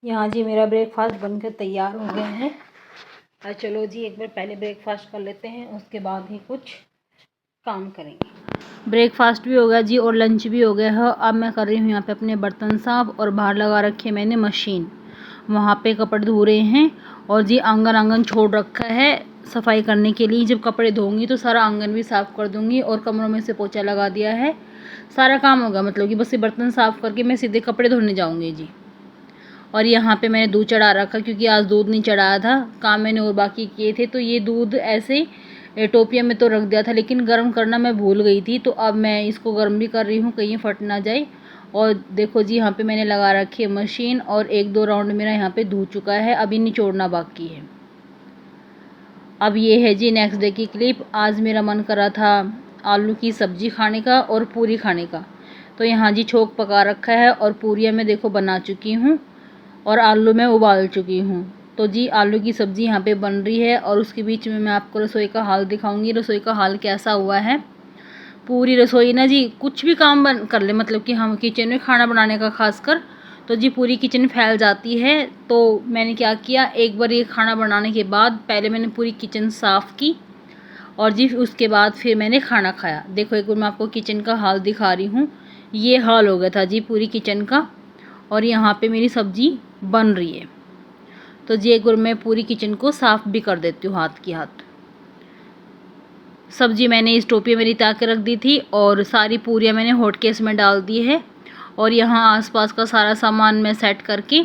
यहाँ जी मेरा ब्रेकफास्ट बनकर तैयार हो गया है। चलो जी एक बार पहले ब्रेकफास्ट कर लेते हैं, उसके बाद ही कुछ काम करेंगे। ब्रेकफास्ट भी हो गया जी और लंच भी हो गया है। अब मैं कर रही हूँ यहाँ पे अपने बर्तन साफ, और बाहर लगा रखी है मैंने मशीन, वहाँ पे कपड़े धो रहे हैं। और जी आंगन छोड़ रखा है सफाई करने के लिए। जब कपड़े धोऊंगी तो सारा आंगन भी साफ़ कर दूंगी, और कमरों में से पोछा लगा दिया है। सारा काम होगा, मतलब कि बस ये बर्तन साफ़ करके मैं सीधे कपड़े धोने जाऊँगी जी। और यहाँ पे मैंने दूध चढ़ा रखा, क्योंकि आज दूध नहीं चढ़ाया था, काम मैंने और बाकी किए थे। तो ये दूध ऐसे टोपिया में तो रख दिया था, लेकिन गर्म करना मैं भूल गई थी। तो अब मैं इसको गर्म भी कर रही हूँ, कहीं फट ना जाए। और देखो जी यहाँ पे मैंने लगा रखी है मशीन, और 1-2 राउंड मेरा यहाँ पे धो चुका है, अभी निचोड़ना बाकी है। अब ये है जी नेक्स्ट डे की क्लिप। आज मेरा मन करा था आलू की सब्जी खाने का और पूरी खाने का, तो यहाँ जी छोंक पका रखा है, और पूरियाँ मैं देखो बना चुकी हूँ, और आलू मैं उबाल चुकी हूँ। तो जी आलू की सब्ज़ी यहाँ पे बन रही है, और उसके बीच में मैं आपको रसोई का हाल दिखाऊंगी, रसोई का हाल कैसा हुआ है। पूरी रसोई ना जी, कुछ भी काम बन कर ले, मतलब कि हम किचन में खाना बनाने का खासकर, तो जी पूरी किचन फैल जाती है। तो मैंने क्या किया, एक बार ये खाना बनाने के बाद पहले मैंने पूरी किचन साफ़ की, और जी उसके बाद फिर मैंने खाना खाया। देखो एक बार मैं आपको किचन का हाल दिखा रही हूँ। ये हाल हो गया था जी पूरी किचन का, और यहाँ पे मेरी सब्ज़ी बन रही है। तो जी एक बार मैं पूरी किचन को साफ़ भी कर देती हूँ हाथ की हाथ। सब्ज़ी मैंने इस टोपी में रिता के रख दी थी, और सारी पूरियाँ मैंने हॉट केस में डाल दी है। और यहाँ आसपास का सारा सामान मैं सेट करके,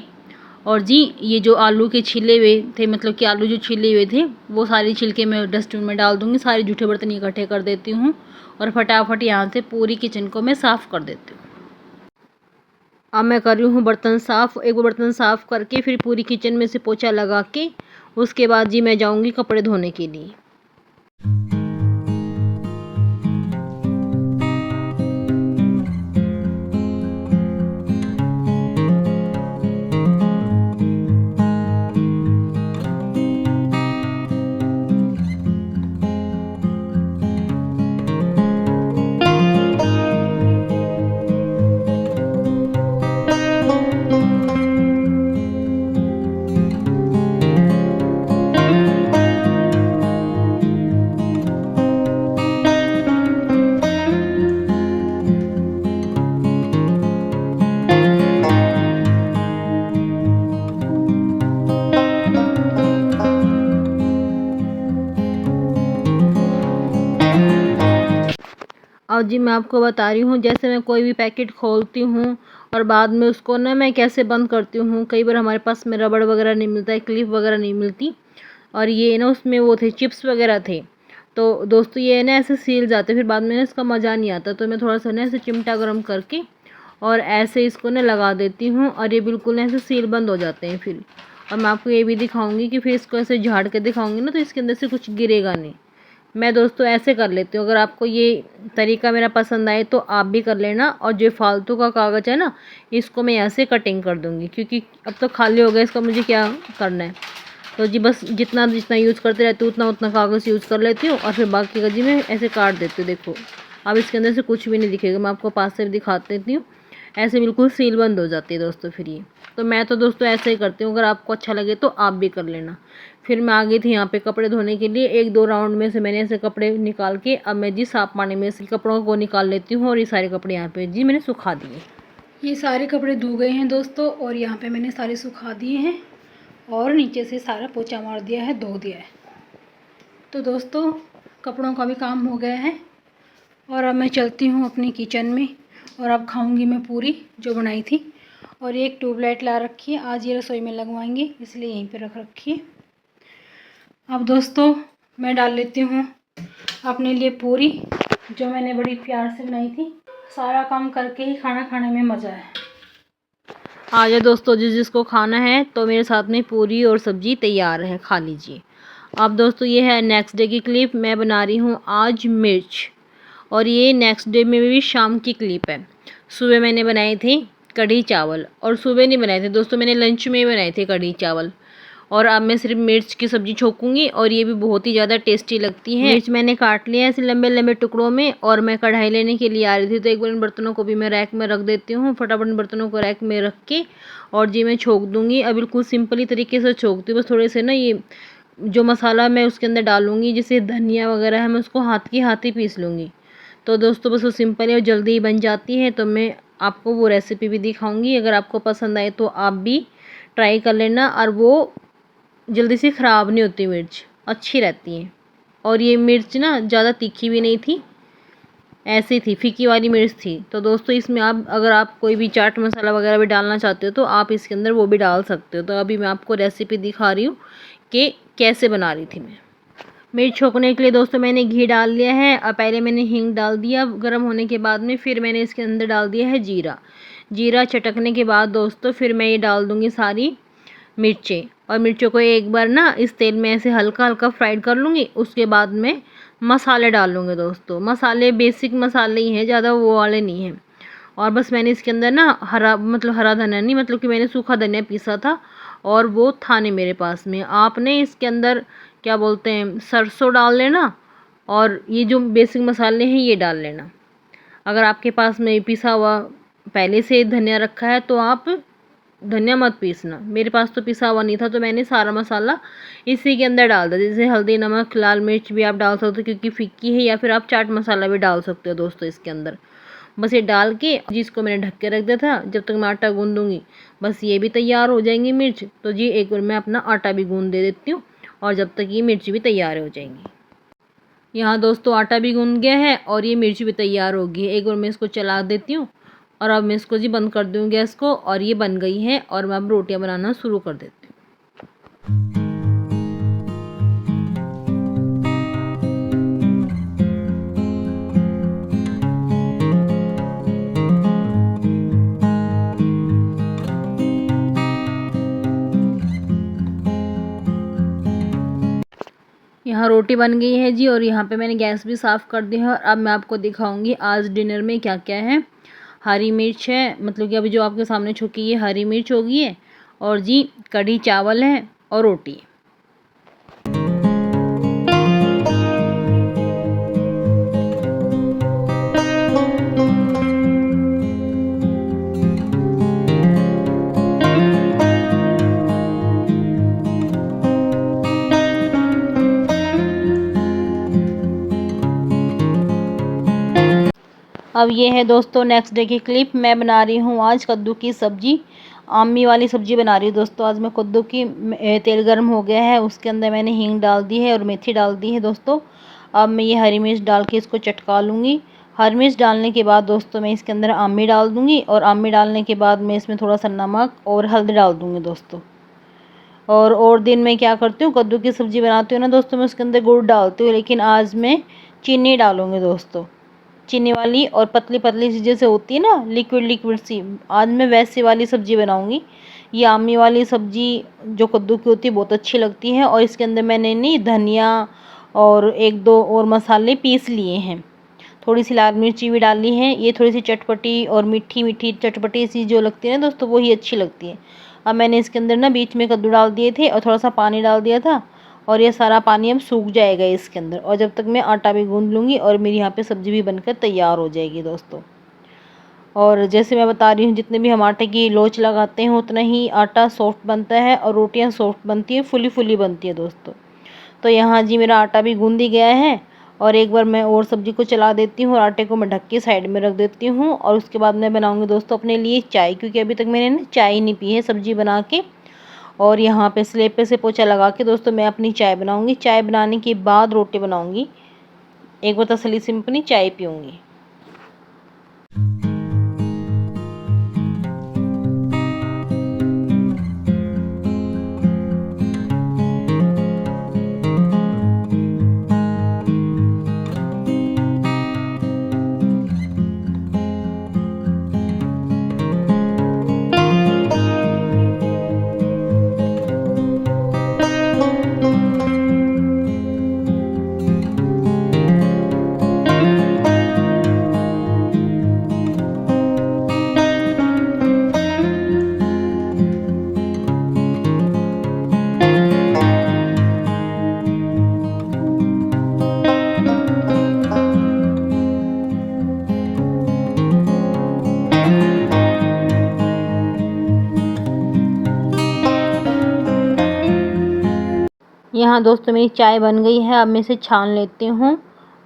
और जी ये जो आलू के छिले हुए थे, मतलब कि आलू जो छिले हुए थे, वो सारी छिलके मैं डस्टबिन में डाल दूँगी। सारे जूठे बर्तन इकट्ठे कर देती हूँ, और फटाफट यहाँ से पूरी किचन को मैं साफ़ कर देती हूँ। अब मैं कर रही हूँ बर्तन साफ़। एक बार बर्तन साफ़ करके फिर पूरी किचन में से पोछा लगा के, उसके बाद जी मैं जाऊँगी कपड़े धोने के लिए। और जी मैं आपको बता रही हूँ, जैसे मैं कोई भी पैकेट खोलती हूँ और बाद में उसको ना मैं कैसे बंद करती हूँ। कई बार हमारे पास में रबड़ वगैरह नहीं मिलता है, क्लिप वगैरह नहीं मिलती, और ये ना उसमें वो थे चिप्स वगैरह थे। तो दोस्तों ये ना ऐसे सील जाते, फिर बाद में ना इसका मज़ा नहीं आता। तो मैं थोड़ा सा ना ऐसे चिमटा गर्म करके और ऐसे इसको ना लगा देती हूँ, और ये बिल्कुल ऐसे सील बंद हो जाते हैं फिर। और मैं आपको ये भी दिखाऊंगी कि फिर इसको ऐसे झाड़ के दिखाऊंगी ना, तो इसके अंदर से कुछ गिरेगा नहीं। मैं दोस्तों ऐसे कर लेती हूँ। अगर आपको ये तरीका मेरा पसंद आए तो आप भी कर लेना। और जो फालतू का कागज़ है ना, इसको मैं ऐसे कटिंग कर दूँगी, क्योंकि अब तो खाली हो गया, इसका मुझे क्या करना है। तो जी बस जितना जितना यूज़ करते रहती हूँ उतना उतना कागज़ यूज़ कर लेती हूँ, और फिर बाकी का जी मैं ऐसे काट देती हूँ। देखो अब इसके अंदर से कुछ भी नहीं दिखेगा। मैं आपको पास से भी दिखा देती हूँ, ऐसे बिल्कुल सील बंद हो जाती है दोस्तों फिर ये। तो मैं तो दोस्तों ऐसे ही करती हूँ, अगर आपको अच्छा लगे तो आप भी कर लेना। फिर मैं आ गई थी यहाँ पे कपड़े धोने के लिए। 1-2 राउंड में से मैंने ऐसे कपड़े निकाल के, अब मैं जी साफ पानी में से कपड़ों को निकाल लेती हूँ, और ये सारे कपड़े यहाँ पे जी मैंने सुखा दिए। ये सारे कपड़े धो गए हैं दोस्तों, और यहाँ पे मैंने सारे सुखा दिए हैं, और नीचे से सारा पोछा मार दिया है, धो दिया है। तो दोस्तों कपड़ों का भी काम हो गया है, और अब मैं चलती हूँ अपनी किचन में, और अब खाऊंगी मैं पूरी जो बनाई थी। और एक ट्यूबलाइट ला रखी है, आज ये रसोई में लगवाएंगे, इसलिए यहीं पे रख रखी है। अब दोस्तों मैं डाल लेती हूँ अपने लिए पूरी, जो मैंने बड़ी प्यार से बनाई थी। सारा काम करके ही खाना खाने में मज़ा है। आ जाए दोस्तों, जिसको खाना है, तो मेरे साथ में पूरी और सब्जी तैयार है, खा लीजिए। अब दोस्तों ये है नेक्स्ट डे की क्लिप। मैं बना रही हूँ आज मिर्च, और ये नेक्स्ट डे में भी शाम की क्लिप है। सुबह मैंने बनाए थे कढ़ी चावल, और सुबह नहीं बनाए थे दोस्तों, मैंने लंच में बनाए थे कढ़ी चावल। और अब मैं सिर्फ मिर्च की सब्ज़ी छोकूंगी और ये भी बहुत ही ज़्यादा टेस्टी लगती है। मिर्च मैंने काट लिया है ऐसे लंबे लंबे टुकड़ों में और मैं कढ़ाई लेने के लिए आ रही थी, तो एक बार इन बर्तनों को भी मैं रैक में रख देती हूँ। फटाफट इन बर्तनों को रैक में रख के और जी मैं छोक दूँगी। अब बिल्कुल सिंपली तरीके से छोकती हूँ, बस थोड़े से ना ये जो मसाला मैं उसके अंदर डालूँगी जैसे धनिया वगैरह है, मैं उसको हाथ ही पीस लूँगी। तो दोस्तों बस वो सिंपल है और जल्दी ही बन जाती है। तो मैं आपको वो रेसिपी भी दिखाऊंगी, अगर आपको पसंद आए तो आप भी ट्राई कर लेना। और वो जल्दी से ख़राब नहीं होती, मिर्च अच्छी रहती है। और ये मिर्च ना ज़्यादा तीखी भी नहीं थी, ऐसी थी फीकी वाली मिर्च थी। तो दोस्तों इसमें आप अगर आप कोई भी चाट मसाला वगैरह भी डालना चाहते हो तो आप इसके अंदर वो भी डाल सकते हो। तो अभी मैं आपको रेसिपी दिखा रही हूँ कि कैसे बना रही थी मैं। मिर्च छोकने के लिए दोस्तों मैंने घी डाल लिया है और पहले मैंने हींग डाल दिया गर्म होने के बाद में, फिर मैंने इसके अंदर डाल दिया है जीरा। जीरा चटकने के बाद दोस्तों फिर मैं ये डाल दूँगी सारी मिर्चें और मिर्चों को एक बार ना इस तेल में ऐसे हल्का हल्का फ्राइड कर लूँगी। उसके बाद में मसाले डाल लूँगी दोस्तों। मसाले बेसिक मसाले ही हैं, ज़्यादा वो वाले नहीं हैं। और बस मैंने इसके अंदर ना हरा धनिया नहीं, मतलब कि मैंने सूखा धनिया पीसा था और वो था नहीं मेरे पास में। आपने इसके अंदर क्या बोलते हैं सरसों डाल लेना और ये जो बेसिक मसाले हैं ये डाल लेना। अगर आपके पास में पिसा हुआ पहले से धनिया रखा है तो आप धनिया मत पीसना। मेरे पास तो पिसा हुआ नहीं था तो मैंने सारा मसाला इसी के अंदर डाल दिया। जैसे हल्दी नमक लाल मिर्च भी आप डाल सकते हो क्योंकि फीकी है, या फिर आप चाट मसाला भी डाल सकते हो दोस्तों इसके अंदर। बस ये डाल के जिसको मैंने ढक के रख दिया था जब तक मैं आटा गूंदूंगी, बस ये भी तैयार हो जाएंगी मिर्च। तो जी एक बार मैं अपना आटा भी गूंद दे देती हूँ और जब तक ये मिर्च भी तैयार हो जाएंगी। यहाँ दोस्तों आटा भी गूंद गया है और ये मिर्च भी तैयार हो गई है। एक बार मैं इसको चला देती हूँ और अब मैं इसको जी बंद कर दूँ गैस को, और ये बन गई है और मैं अब रोटियाँ बनाना शुरू कर देती हूँ। यहाँ रोटी बन गई है जी और यहाँ पे मैंने गैस भी साफ़ कर दी है। और अब मैं आपको दिखाऊंगी आज डिनर में क्या क्या है। हरी मिर्च है, मतलब कि अभी जो आपके सामने छुकी है हरी मिर्च होगी है, और जी कढ़ी चावल है और रोटी। अब ये है दोस्तों नेक्स्ट डे की क्लिप। मैं बना रही हूँ आज कद्दू की सब्ज़ी, आमी वाली सब्ज़ी बना रही हूँ दोस्तों। आज मैं कद्दू की तेल गर्म हो गया है, उसके अंदर मैंने हींग डाल दी है और मेथी डाल दी है दोस्तों। अब मैं ये हरी मिर्च डाल के इसको चटका लूँगी। हरी मिर्च डालने के बाद दोस्तों मैं इसके अंदर आमी डाल दूँगी और आमी डालने के बाद मैं इसमें थोड़ा सा नमक और हल्दी डाल दूँगी दोस्तों। और दिन में क्या करती हूँ कद्दू की सब्ज़ी बनाती हूँ ना दोस्तों, मैं उसके अंदर गुड़ डालती हूँ, लेकिन आज मैं चीनी डालूँगी दोस्तों। चीनी वाली और पतली पतली सी जैसे होती है ना लिक्विड सी, आज मैं वैसी वाली सब्ज़ी बनाऊंगी। ये आमी वाली सब्ज़ी जो कद्दू की होती है बहुत अच्छी लगती है। और इसके अंदर मैंने नहीं धनिया और एक दो और मसाले पीस लिए हैं, थोड़ी सी लाल मिर्ची भी डाली है। ये थोड़ी सी चटपटी और मीठी मीठी चटपटी सी जो लगती है ना दोस्तों वही अच्छी लगती है। अब मैंने इसके अंदर ना बीच में कद्दू डाल दिए थे और थोड़ा सा पानी डाल दिया था और ये सारा पानी अब सूख जाएगा इसके अंदर। और जब तक मैं आटा भी गूंद लूँगी और मेरी यहाँ पे सब्ज़ी भी बनकर तैयार हो जाएगी दोस्तों। और जैसे मैं बता रही हूँ जितने भी हम आटे की लोच लगाते हैं उतना ही आटा सॉफ्ट बनता है और रोटियाँ सॉफ्ट बनती है, फुली फुली बनती है दोस्तों। तो यहाँ जी मेरा आटा भी गूंद ही गया है और एक बार मैं और सब्ज़ी को चला देती हूँ और आटे को मैं ढक के साइड में रख देती हूँ। और उसके बाद मैं बनाऊँगी दोस्तों अपने लिए चाय, क्योंकि अभी तक मैंने ना चाय नहीं पी है सब्ज़ी बना के। और यहाँ पे स्लेब पे से पोछा लगा के दोस्तों मैं अपनी चाय बनाऊंगी। चाय बनाने के बाद रोटी बनाऊंगी, एक बार तसल्ली से अपनी चाय पीऊँगी। यहाँ दोस्तों मेरी चाय बन गई है। अब मैं इसे छान लेती हूँ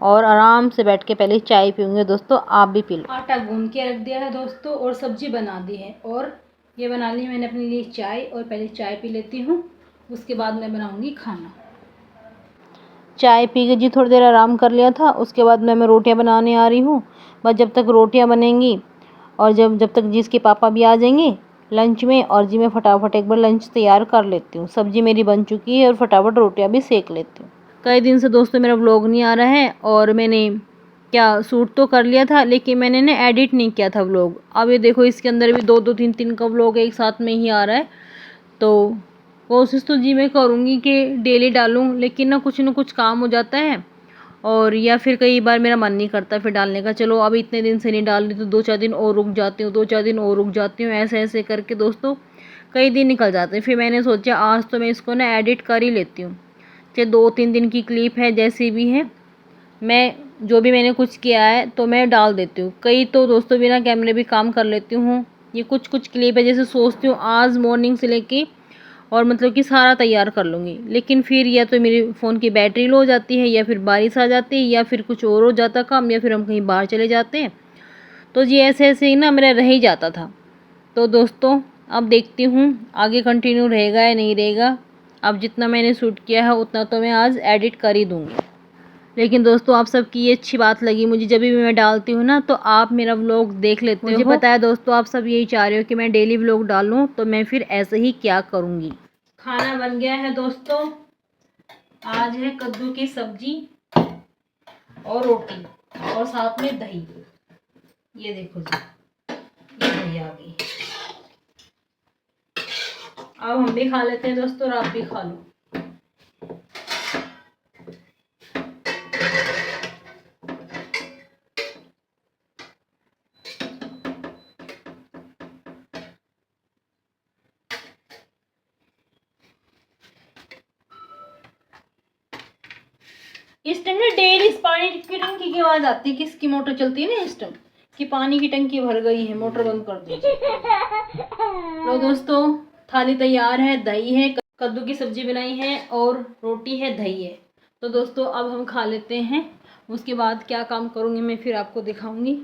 और आराम से बैठ के पहले चाय पीऊँगी। दोस्तों आप भी पी लो। आटा गूंद के रख दिया है दोस्तों और सब्जी बना दी है और ये बना ली मैंने अपने लिए चाय। और पहले चाय पी लेती हूँ, उसके बाद मैं बनाऊँगी खाना। चाय पी के जी थोड़ी देर आराम कर लिया था। उसके बाद मैं रोटियां बनाने आ रही हूँ। बस जब तक रोटियां बनेंगी और जब तक जी इसके पापा भी आ जाएंगे लंच में, और जी मैं फटाफट एक बार लंच तैयार कर लेती हूँ। सब्जी मेरी बन चुकी है और फटाफट रोटियां भी सेक लेती हूँ। कई दिन से दोस्तों मेरा व्लॉग नहीं आ रहा है और मैंने क्या शूट तो कर लिया था लेकिन मैंने ना एडिट नहीं किया था व्लॉग। अब ये देखो इसके अंदर भी दो तीन तीन का व्लॉग एक साथ में ही आ रहा है। तो कोशिश तो जी मैं करूँगी कि डेली डालूँ, लेकिन ना कुछ काम हो जाता है और या फिर कई बार मेरा मन नहीं करता फिर डालने का। चलो अब इतने दिन से नहीं डाल रही तो 2-4 दिन और रुक जाती हूँ, 2-4 दिन और रुक जाती हूँ, ऐसे ऐसे करके दोस्तों कई दिन निकल जाते हैं। फिर मैंने सोचा आज तो मैं इसको ना एडिट कर ही लेती हूँ। चाहे 2-3 दिन की क्लिप है जैसी भी है, मैं जो भी मैंने कुछ किया है तो मैं डाल देती हूँ। कई तो दोस्तों बिना कैमरे भी काम कर लेती हूँ। ये कुछ क्लिप है जैसे सोचती हूँ आज मॉर्निंग से लेके और मतलब कि सारा तैयार कर लूँगी, लेकिन फिर या तो मेरे फ़ोन की बैटरी लो हो जाती है या फिर बारिश आ जाती है या फिर कुछ और हो जाता काम या फिर हम कहीं बाहर चले जाते हैं। तो जी ऐसे ऐसे ही ना मेरा रह ही जाता था। तो दोस्तों अब देखती हूँ आगे कंटिन्यू रहेगा या नहीं रहेगा। अब जितना मैंने शूट किया है उतना तो मैं आज एडिट कर ही दूँगी। लेकिन दोस्तों आप सबकी ये अच्छी बात लगी मुझे, जब भी मैं डालती हूँ ना तो आप मेरा व्लॉग देख लेते हो। मुझे पता है दोस्तों आप सब यही चाह रहे हो कि मैं डेली व्लॉग डालूँ, तो मैं फिर ऐसे ही क्या करूँगी। खाना बन गया है दोस्तों। आज है कद्दू की सब्जी और रोटी और साथ में दही। ये देखो जी, ये दही आ गई। अब हम भी खा लेते हैं दोस्तों और आप भी खा लो। इस टाइम ना डेली इस पानी की टंकी की आवाज आती है। किसकी मोटर चलती है ना इस टाइम कि पानी की टंकी भर गई है, मोटर बंद कर दीजिए। लो दोस्तों थाली तैयार है, दही है, कद्दू की सब्जी बनाई है और रोटी है, दही है। तो दोस्तों अब हम खा लेते हैं, उसके बाद क्या काम करूँगी मैं फिर आपको दिखाऊंगी।